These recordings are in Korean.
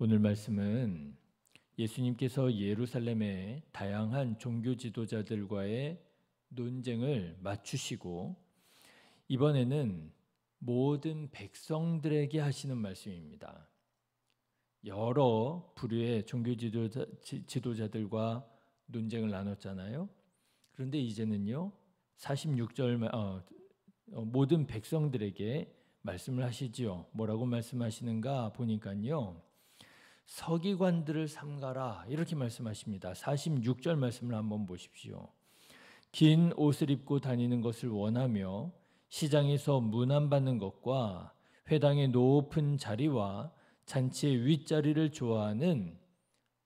오늘 말씀은 예수님께서 예루살렘의 다양한 종교 지도자들과의 논쟁을 맞추시고 이번에는 모든 백성들에게 하시는 말씀입니다. 여러 부류의 종교 지도자들과 논쟁을 나눴잖아요. 그런데 이제는요, 46절 모든 백성들에게 말씀을 하시지요. 뭐라고 말씀하시는가 보니까요, 서기관들을 삼가라 이렇게 말씀하십니다. 46절 말씀을 한번 보십시오. 긴 옷을 입고 다니는 것을 원하며 시장에서 문안받는 것과 회당의 높은 자리와 잔치의 윗자리를 좋아하는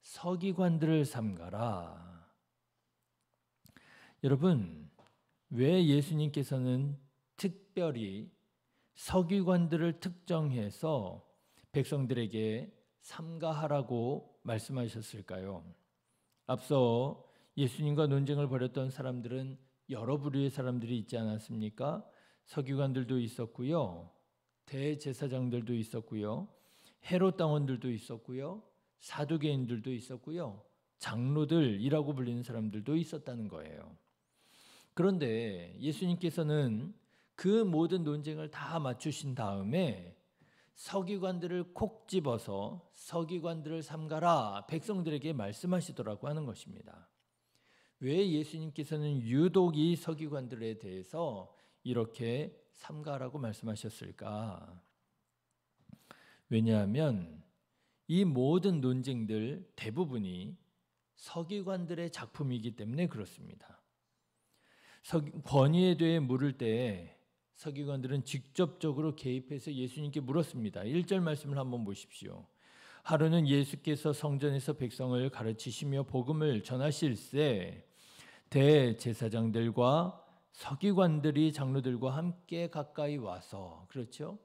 서기관들을 삼가라. 여러분, 왜 예수님께서는 특별히 서기관들을 특정해서 백성들에게 삼가하라고 말씀하셨을까요? 앞서 예수님과 논쟁을 벌였던 사람들은 여러 부류의 사람들이 있지 않았습니까? 서기관들도 있었고요, 대제사장들도 있었고요, 헤롯 당원들도 있었고요, 사두개인들도 있었고요, 장로들이라고 불리는 사람들도 있었다는 거예요. 그런데 예수님께서는 그 모든 논쟁을 다 맞추신 다음에 서기관들을 콕 집어서 서기관들을 삼가라 백성들에게 말씀하시더라고 하는 것입니다. 왜 예수님께서는 유독 이 서기관들에 대해서 이렇게 삼가라고 말씀하셨을까? 왜냐하면 이 모든 논쟁들 대부분이 서기관들의 작품이기 때문에 그렇습니다. 권위에 대해 물을 때 서기관들은 직접적으로 개입해서 예수님께 물었습니다. 1절 말씀을 한번 보십시오. 하루는 예수께서 성전에서 백성을 가르치시며 복음을 전하실새 대제사장들과 서기관들이 장로들과 함께 가까이 와서, 그렇죠?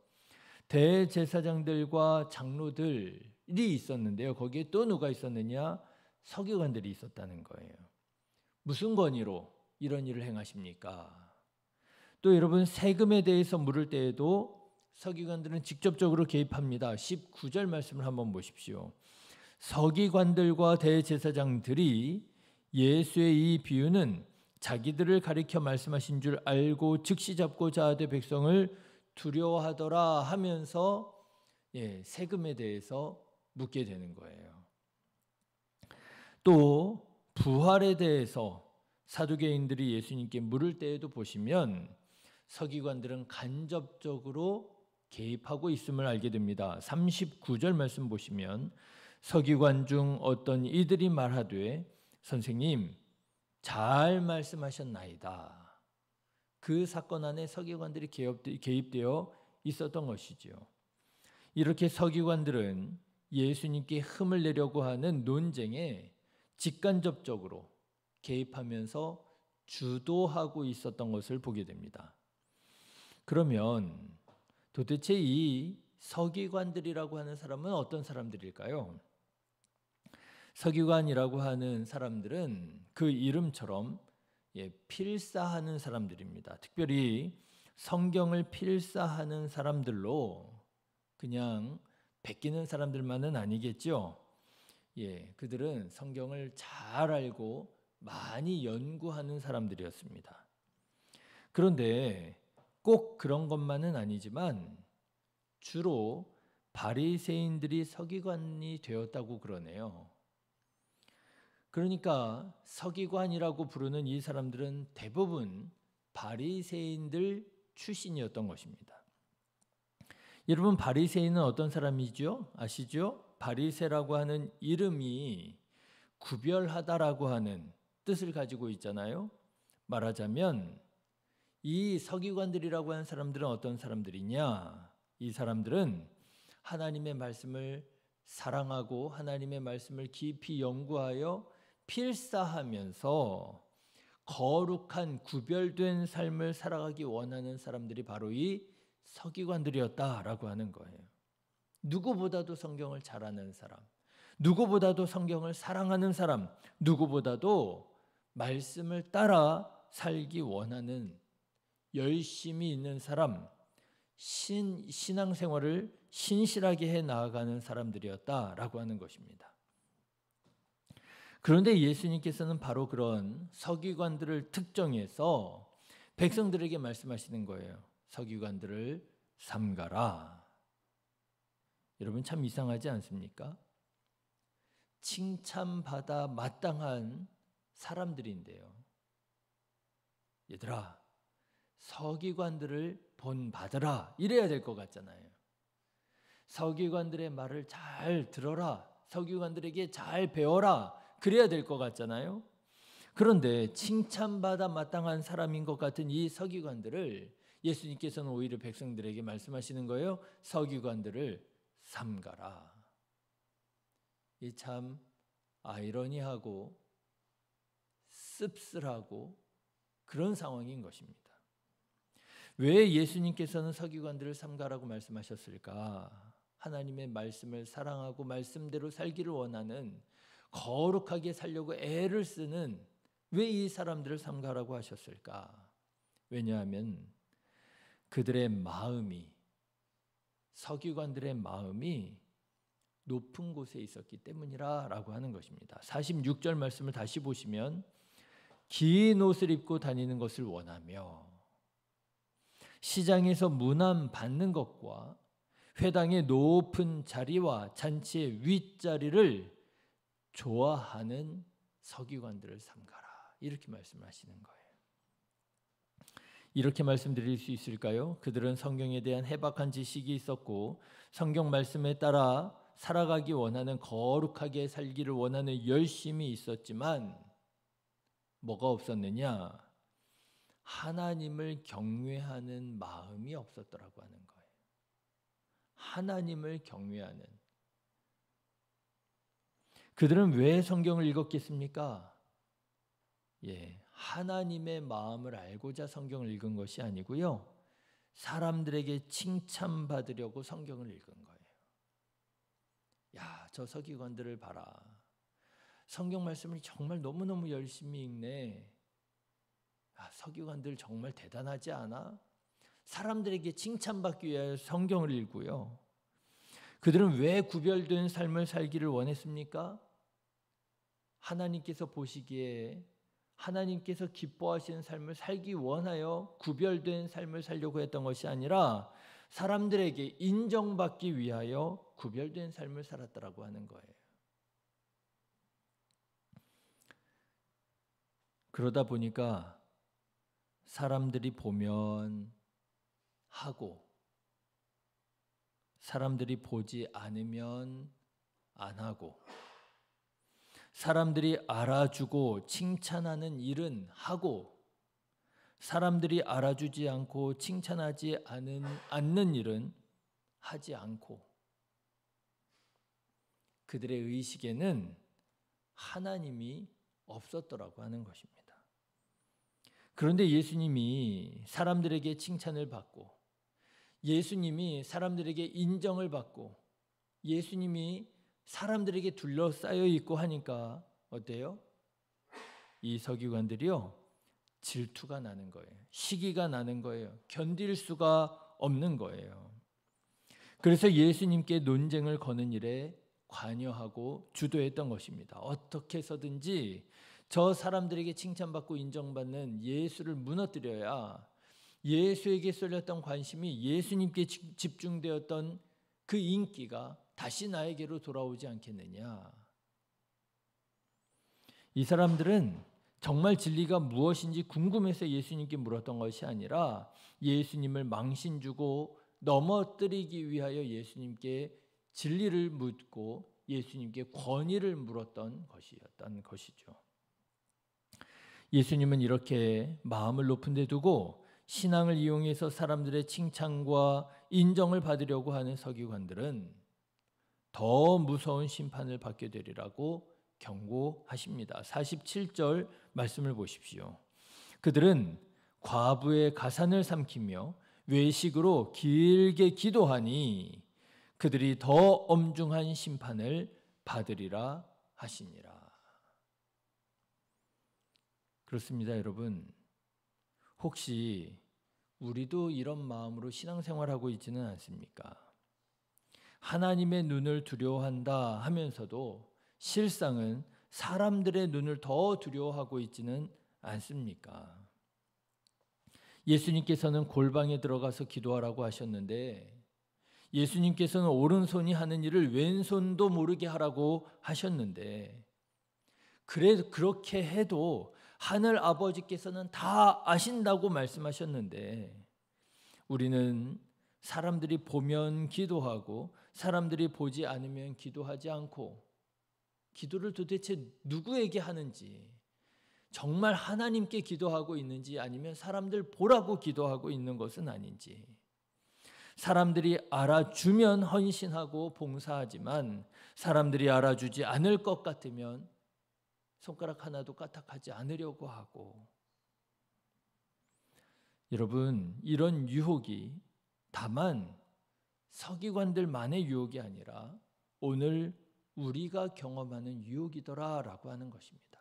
대제사장들과 장로들이 있었는데요. 거기에 또 누가 있었느냐? 서기관들이 있었다는 거예요. 무슨 권위로 이런 일을 행하십니까? 또 여러분, 세금에 대해서 물을 때에도 서기관들은 직접적으로 개입합니다. 19절 말씀을 한번 보십시오. 서기관들과 대제사장들이 예수의 이 비유는 자기들을 가리켜 말씀하신 줄 알고 즉시 잡고자 하되 백성을 두려워하더라 하면서 세금에 대해서 묻게 되는 거예요. 또 부활에 대해서 사두개인들이 예수님께 물을 때에도 보시면 서기관들은 간접적으로 개입하고 있음을 알게 됩니다. 39절 말씀 보시면 서기관 중 어떤 이들이 말하되 선생님 잘 말씀하셨나이다. 그 사건 안에 서기관들이 개입되어 있었던 것이죠. 이렇게 서기관들은 예수님께 흠을 내려고 하는 논쟁에 직간접적으로 개입하면서 주도하고 있었던 것을 보게 됩니다. 그러면 도대체 이 서기관들이라고 하는 사람은 어떤 사람들일까요? 서기관이라고 하는 사람들은 그 이름처럼 필사하는 사람들입니다. 특별히 성경을 필사하는 사람들로 그냥 베끼는 사람들만은 아니겠죠. 그들은 성경을 잘 알고 많이 연구하는 사람들이었습니다. 그런데 꼭 그런 것만은 아니지만 주로 바리새인들이 서기관이 되었다고 그러네요. 그러니까 서기관이라고 부르는 이 사람들은 대부분 바리새인들 출신이었던 것입니다. 여러분, 바리새인은 어떤 사람이죠? 아시죠? 바리새라고 하는 이름이 구별하다라고 하는 뜻을 가지고 있잖아요. 말하자면 이 서기관들이라고 하는 사람들은 어떤 사람들이냐? 이 사람들은 하나님의 말씀을 사랑하고 하나님의 말씀을 깊이 연구하여 필사하면서 거룩한 구별된 삶을 살아가기 원하는 사람들이 바로 이 서기관들이었다라고 하는 거예요. 누구보다도 성경을 잘 아는 사람, 누구보다도 성경을 사랑하는 사람, 누구보다도 말씀을 따라 살기 원하는 열심히 있는 사람, 신앙생활을 신실하게 해 나아가는 사람들이었다라고 하는 것입니다. 그런데 예수님께서는 바로 그런 서기관들을 특정해서 백성들에게 말씀하시는 거예요. 서기관들을 삼가라. 여러분 참 이상하지 않습니까? 칭찬받아 마땅한 사람들인데요. 얘들아, 서기관들을 본받으라. 이래야 될 것 같잖아요. 서기관들의 말을 잘 들어라. 서기관들에게 잘 배워라. 그래야 될 것 같잖아요. 그런데 칭찬받아 마땅한 사람인 것 같은 이 서기관들을 예수님께서는 오히려 백성들에게 말씀하시는 거예요. 서기관들을 삼가라. 이 참 아이러니하고 씁쓸하고 그런 상황인 것입니다. 왜 예수님께서는 서기관들을 삼가라고 말씀하셨을까? 하나님의 말씀을 사랑하고 말씀대로 살기를 원하는, 거룩하게 살려고 애를 쓰는, 왜 이 사람들을 삼가라고 하셨을까? 왜냐하면 그들의 마음이, 서기관들의 마음이 높은 곳에 있었기 때문이라고 하는 것입니다. 46절 말씀을 다시 보시면 긴 옷을 입고 다니는 것을 원하며 시장에서 문안 받는 것과 회당의 높은 자리와 잔치의 윗자리를 좋아하는 서기관들을 삼가라. 이렇게 말씀하시는 거예요. 이렇게 말씀드릴 수 있을까요? 그들은 성경에 대한 해박한 지식이 있었고 성경 말씀에 따라 살아가기 원하는, 거룩하게 살기를 원하는 열심이 있었지만 뭐가 없었느냐? 하나님을 경외하는 마음이 없었더라고 하는 거예요. 하나님을 경외하는. 그들은 왜 성경을 읽었겠습니까? 하나님의 마음을 알고자 성경을 읽은 것이 아니고요. 사람들에게 칭찬받으려고 성경을 읽은 거예요. 야, 저 서기관들을 봐라. 성경 말씀을 정말 너무너무 열심히 읽네. 서기관들 정말 대단하지 않아? 사람들에게 칭찬받기 위해 성경을 읽고요. 그들은 왜 구별된 삶을 살기를 원했습니까? 하나님께서 보시기에 하나님께서 기뻐하시는 삶을 살기 원하여 구별된 삶을 살려고 했던 것이 아니라 사람들에게 인정받기 위하여 구별된 삶을 살았다라고 하는 거예요. 그러다 보니까 사람들이 보면 하고 사람들이 보지 않으면 안 하고 사람들이 알아주고 칭찬하는 일은 하고 사람들이 알아주지 않고 칭찬하지 않는 일은 하지 않고 그들의 의식에는 하나님이 없었더라고 하는 것입니다. 그런데 예수님이 사람들에게 칭찬을 받고 예수님이 사람들에게 인정을 받고 예수님이 사람들에게 둘러싸여 있고 하니까 어때요? 이 서기관들이요, 질투가 나는 거예요. 시기가 나는 거예요. 견딜 수가 없는 거예요. 그래서 예수님께 논쟁을 거는 일에 관여하고 주도했던 것입니다. 어떻게 해서든지 저 사람들에게 칭찬받고 인정받는 예수를 무너뜨려야 예수에게 쏠렸던 관심이 예수님께 집중되었던 그 인기가 다시 나에게로 돌아오지 않겠느냐. 이 사람들은 정말 진리가 무엇인지 궁금해서 예수님께 물었던 것이 아니라 예수님을 망신 주고 넘어뜨리기 위하여 예수님께 진리를 묻고 예수님께 권위를 물었던 것이었던 것이죠. 예수님은 이렇게 마음을 높은 데 두고 신앙을 이용해서 사람들의 칭찬과 인정을 받으려고 하는 서기관들은 더 무서운 심판을 받게 되리라고 경고하십니다. 47절 말씀을 보십시오. 그들은 과부의 가산을 삼키며 외식으로 길게 기도하니 그들이 더 엄중한 심판을 받으리라 하시니라. 그렇습니다, 여러분. 혹시 우리도 이런 마음으로 신앙생활하고 있지는 않습니까? 하나님의 눈을 두려워한다 하면서도 실상은 사람들의 눈을 더 두려워하고 있지는 않습니까? 예수님께서는 골방에 들어가서 기도하라고 하셨는데 예수님께서는 오른손이 하는 일을 왼손도 모르게 하라고 하셨는데 그렇게 해도 하늘 아버지께서는 다 아신다고 말씀하셨는데 우리는 사람들이 보면 기도하고 사람들이 보지 않으면 기도하지 않고 기도를 도대체 누구에게 하는지 정말 하나님께 기도하고 있는지 아니면 사람들 보라고 기도하고 있는 것은 아닌지 사람들이 알아주면 헌신하고 봉사하지만 사람들이 알아주지 않을 것 같으면 손가락 하나도 까딱하지 않으려고 하고 여러분 이런 유혹이 다만 서기관들만의 유혹이 아니라 오늘 우리가 경험하는 유혹이더라라고 하는 것입니다.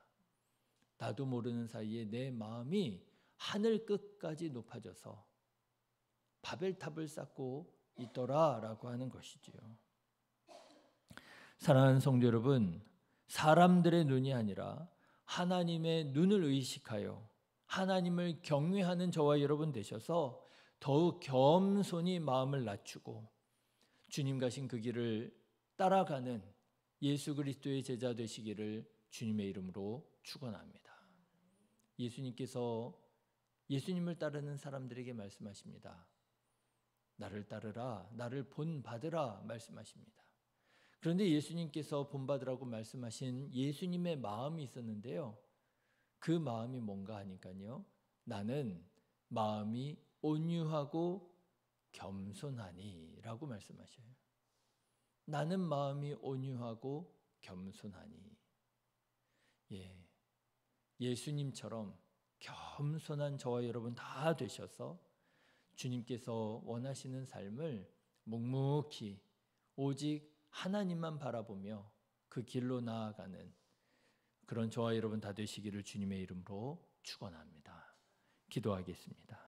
나도 모르는 사이에 내 마음이 하늘 끝까지 높아져서 바벨탑을 쌓고 있더라라고 하는 것이지요. 사랑하는 성도 여러분, 사람들의 눈이 아니라 하나님의 눈을 의식하여 하나님을 경외하는 저와 여러분 되셔서 더욱 겸손히 마음을 낮추고 주님 가신 그 길을 따라가는 예수 그리스도의 제자 되시기를 주님의 이름으로 축원합니다. 예수님께서 예수님을 따르는 사람들에게 말씀하십니다. 나를 따르라, 나를 본받으라 말씀하십니다. 그런데 예수님께서 본받으라고 말씀하신 예수님의 마음이 있었는데요. 그 마음이 뭔가 하니까요. 나는 마음이 온유하고 겸손하니 라고 말씀하셔요. 나는 마음이 온유하고 겸손하니. 예수님처럼 겸손한 저와 여러분 다 되셔서 주님께서 원하시는 삶을 묵묵히 오직 하나님만 바라보며 그 길로 나아가는 그런 저와 여러분 다 되시기를 주님의 이름으로 축원합니다. 기도하겠습니다.